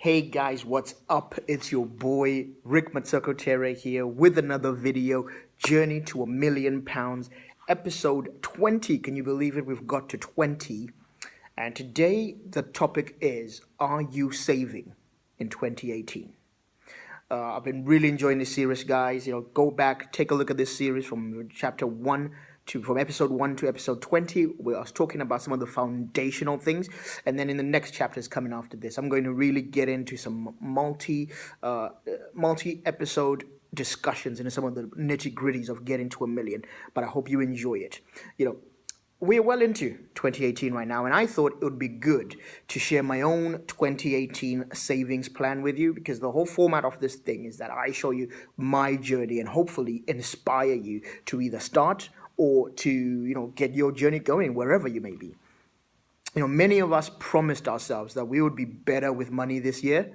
Hey guys, what's up? It's your boy Rick Matsuko here with another video, Journey to £1,000,000, episode 20. Can you believe it? We've got to 20. And today the topic is, are you saving in 2018? I've been really enjoying this series, guys. Go back, take a look at this series from from episode 1 to episode 20, where I was talking about some of the foundational things. And then in the next chapters coming after this, I'm going to really get into some multi-episode discussions into some of the nitty-gritties of getting to 1,000,000. But I hope you enjoy it. We're well into 2018 right now, and I thought it would be good to share my own 2018 savings plan with you, because the whole format of this thing is that I show you my journey and hopefully inspire you to either start or to, get your journey going wherever you may be. Many of us promised ourselves that we would be better with money this year.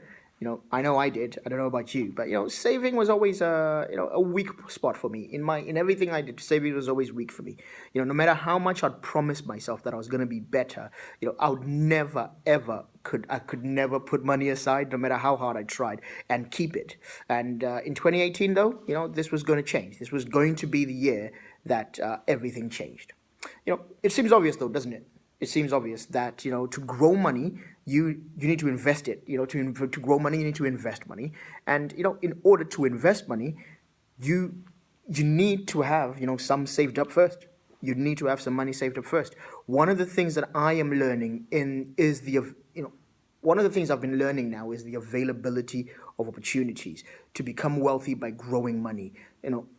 I know I did. I don't know about you, but saving was always a weak spot for me. In everything I did, saving was always weak for me. No matter how much I'd promised myself that I was going to be better, I would never ever could never put money aside, no matter how hard I tried, and keep it. And in 2018, though, this was going to change. This was going to be the year that everything changed. It seems obvious, though, doesn't it? It seems obvious that, to grow money, you need to invest it. To grow money, you need to invest money. And, in order to invest money, you need to have, some saved up first. You need to have some money saved up first. One of the things that I am learning one of the things I've been learning now is the availability of opportunities to become wealthy by growing money.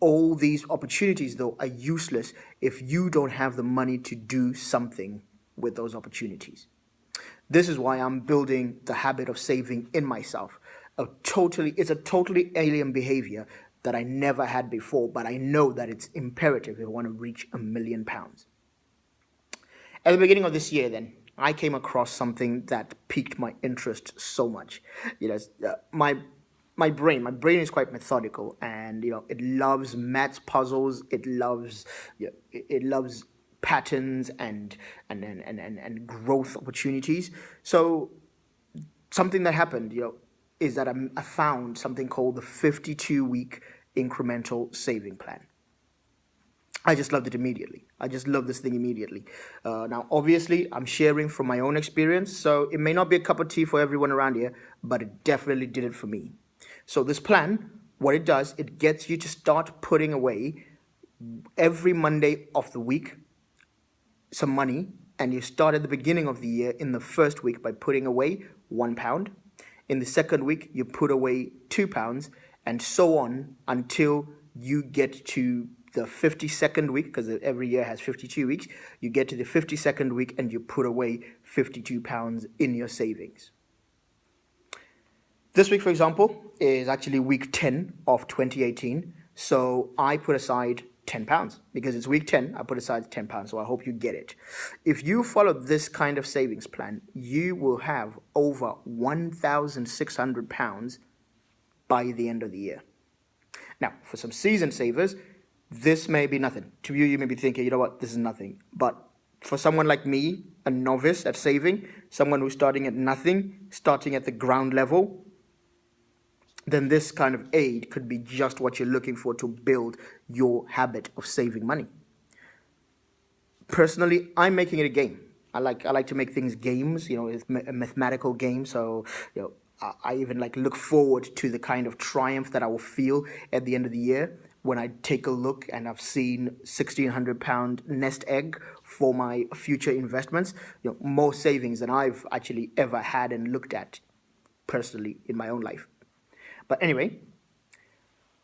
All these opportunities, though, are useless if you don't have the money to do something with those opportunities. This is why I'm building the habit of saving in myself. It's a totally alien behavior that I never had before, but I know that it's imperative if I want to reach £1,000,000. At the beginning of this year, then, I came across something that piqued my interest so much. My brain is quite methodical, and it loves maths puzzles. It loves patterns and growth opportunities. So something that happened, is that I found something called the 52-week incremental saving plan. I just loved it immediately. I just love this thing immediately. Now, obviously, I'm sharing from my own experience, so it may not be a cup of tea for everyone around here, but it definitely did it for me. So this plan, what it does, it gets you to start putting away every Monday of the week some money, and you start at the beginning of the year in the first week by putting away £1. In the second week, you put away £2, and so on until you get to the 52nd week, because every year has 52 weeks. You get to the 52nd week and you put away £52 in your savings. This week, for example, is actually week 10 of 2018. So I put aside £10 because it's week 10. I put aside £10. So I hope you get it. If you follow this kind of savings plan, you will have over £1,600 by the end of the year. Now, for some seasoned savers, this may be nothing. To you, you may be thinking, you know what, this is nothing. But for someone like me, a novice at saving, someone who's starting at nothing, starting at the ground level, then this kind of aid could be just what you're looking for to build your habit of saving money. Personally, I'm making it a game. I like to make things games. It's a mathematical game. So, I even look forward to the kind of triumph that I will feel at the end of the year when I take a look and I've seen £1,600 nest egg for my future investments. More savings than I've actually ever had and looked at personally in my own life. But anyway,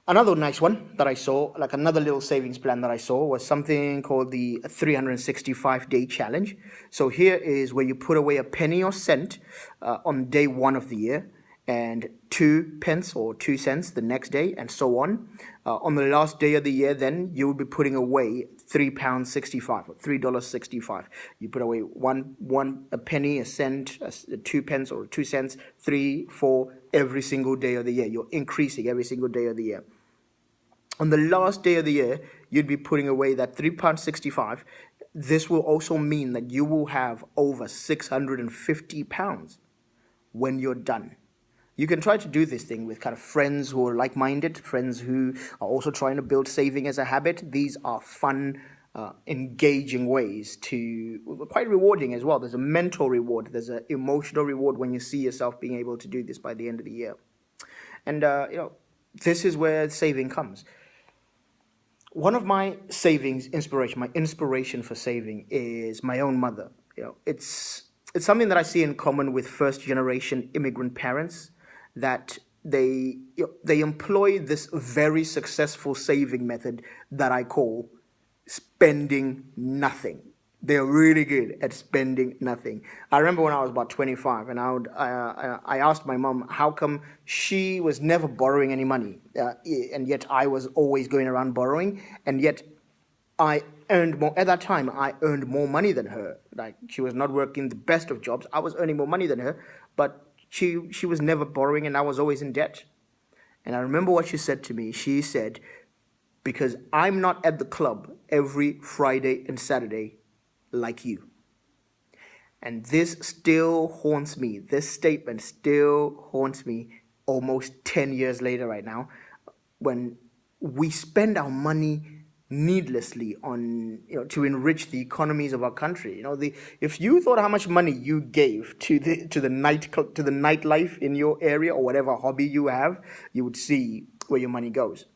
another nice one that I saw, another little savings plan that I saw, was something called the 365-day challenge. So here is where you put away a penny or cent on day 1 of the year, and 2 pence or 2 cents the next day, and so on. On the last day of the year, then you will be putting away £3.65 or $3.65. You put away a penny, a cent, 2 pence or 2 cents, 3, 4 every single day of the year. You're increasing every single day of the year. On the last day of the year, you'd be putting away that £3.65. This will also mean that you will have over £650 when you're done. You can try to do this thing with kind of friends who are like-minded, friends who are also trying to build saving as a habit. These are fun, engaging ways to, quite rewarding as well. There's a mental reward, there's an emotional reward when you see yourself being able to do this by the end of the year. And, this is where saving comes. One of my savings inspiration, my inspiration for saving is my own mother. It's something that I see in common with first generation immigrant parents, that they employ this very successful saving method that I call spending nothing. They're really good at spending nothing. I remember when I was about 25, and I asked my mom how come she was never borrowing any money, and yet I was always going around borrowing, and yet I earned more. At that time, I earned more money than her. Like, she was not working the best of jobs. I was earning more money than her, but she was never borrowing, and I was always in debt. And I remember what she said to me. She said, because I'm not at the club every Friday and Saturday like you. And this still haunts me. This statement still haunts me almost 10 years later right now, when we spend our money needlessly on, to enrich the economies of our country. If you thought how much money you gave to the nightlife in your area, or whatever hobby you have, you would see where your money goes.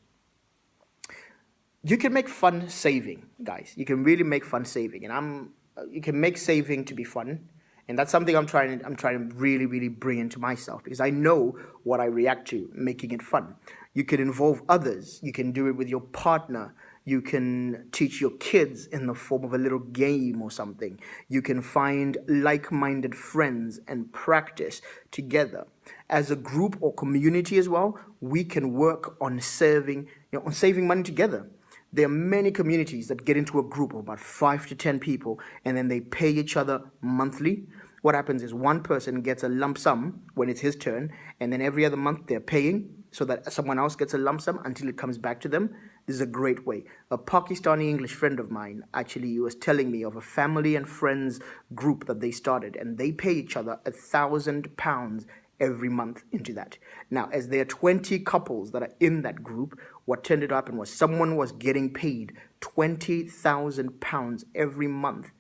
You can make fun saving, guys. You can really make fun saving, and you can make saving to be fun, and that's something I'm trying to really, really bring into myself, because I know what I react to, making it fun. You can involve others. You can do it with your partner. You can teach your kids in the form of a little game or something. You can find like-minded friends and practice together. As a group or community as well, we can work on saving money together. There are many communities that get into a group of about 5 to 10 people, and then they pay each other monthly. What happens is one person gets a lump sum when it's his turn, and then every other month they're paying so that someone else gets a lump sum until it comes back to them. This is a great way. A Pakistani English friend of mine actually was telling me of a family and friends group that they started, and they pay each other £1,000 every month into that. Now, as there are 20 couples that are in that group, what tended to happen was someone was getting paid £20,000 every month,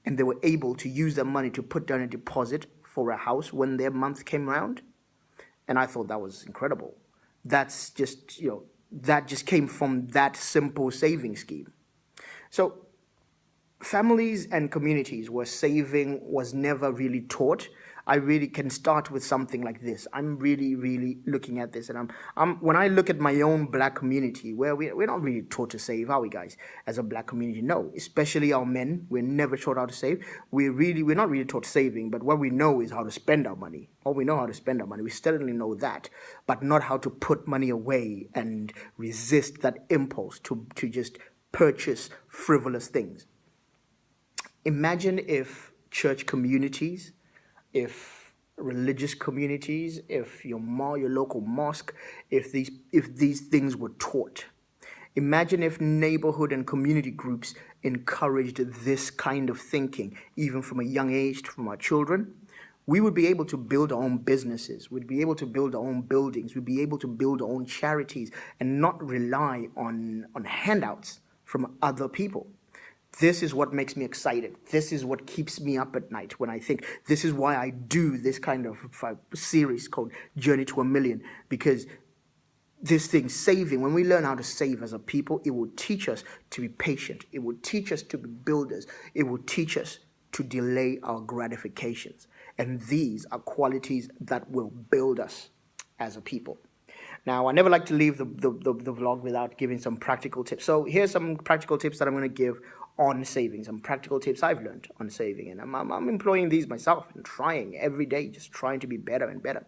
and they were able to use that money to put down a deposit for a house when their month came around. And I thought that was incredible. That's just, that just came from that simple saving scheme. So families and communities where saving was never really taught, I really can start with something like this. I'm really, really looking at this, and when I look at my own black community, where we're not really taught to save, are we, guys? As a black community, no. Especially our men, we're never taught how to save. We're not really taught saving, but what we know is how to spend our money. Or we know how to spend our money. We certainly know that, but not how to put money away and resist that impulse to just purchase frivolous things. Imagine if church communities, if religious communities, if your local mosque, if these things were taught. Imagine if neighborhood and community groups encouraged this kind of thinking, even from a young age, from our children. We would be able to build our own businesses. We'd be able to build our own buildings. We'd be able to build our own charities and not rely on handouts from other people. This is what makes me excited. This is what keeps me up at night when I think. This is why I do this kind of series called Journey to a Million, because this thing, saving, when we learn how to save as a people, it will teach us to be patient. It will teach us to be builders. It will teach us to delay our gratifications. And these are qualities that will build us as a people. Now, I never like to leave the vlog without giving some practical tips. So here's some practical tips that I'm going to give on saving, some practical tips I've learned on saving. And I'm employing these myself and trying every day, just trying to be better and better.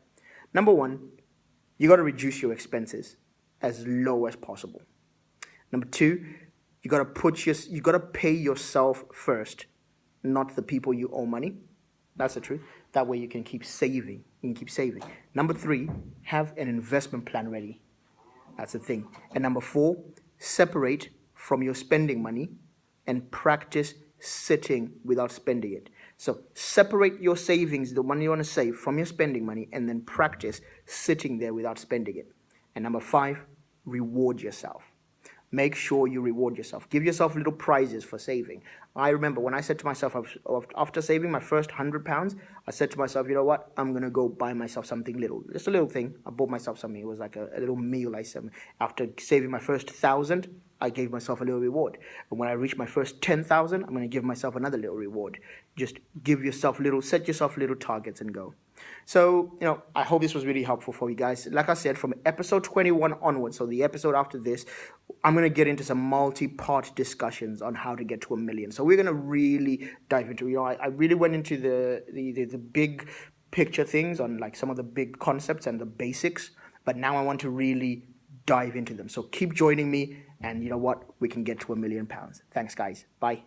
Number one, you got to reduce your expenses as low as possible. Number two, you got to pay yourself first, not the people you owe money. That's the truth. That way you can keep saving. You can keep saving. Number three, have an investment plan ready. That's the thing. And number four, separate from your spending money and practice sitting without spending it. So separate your savings, the money you want to save, from your spending money, and then practice sitting there without spending it. And number 5, reward yourself. Make sure you reward yourself. Give yourself little prizes for saving. I remember when I said to myself, after saving my first £100, I said to myself, you know what? I'm going to go buy myself something little. Just a little thing. I bought myself something. It was like a little meal I said. After saving my first 1,000, I gave myself a little reward. And when I reach my first 10,000, I'm going to give myself another little reward. Just set yourself little targets and go. So, I hope this was really helpful for you guys. Like I said, from episode 21 onwards, so the episode after this, I'm going to get into some multi-part discussions on how to get to 1 million. So we're going to really dive into, I really went into the big picture things on like some of the big concepts and the basics, but now I want to really dive into them. So keep joining me, and you know what? We can get to £1 million. Thanks, guys. Bye.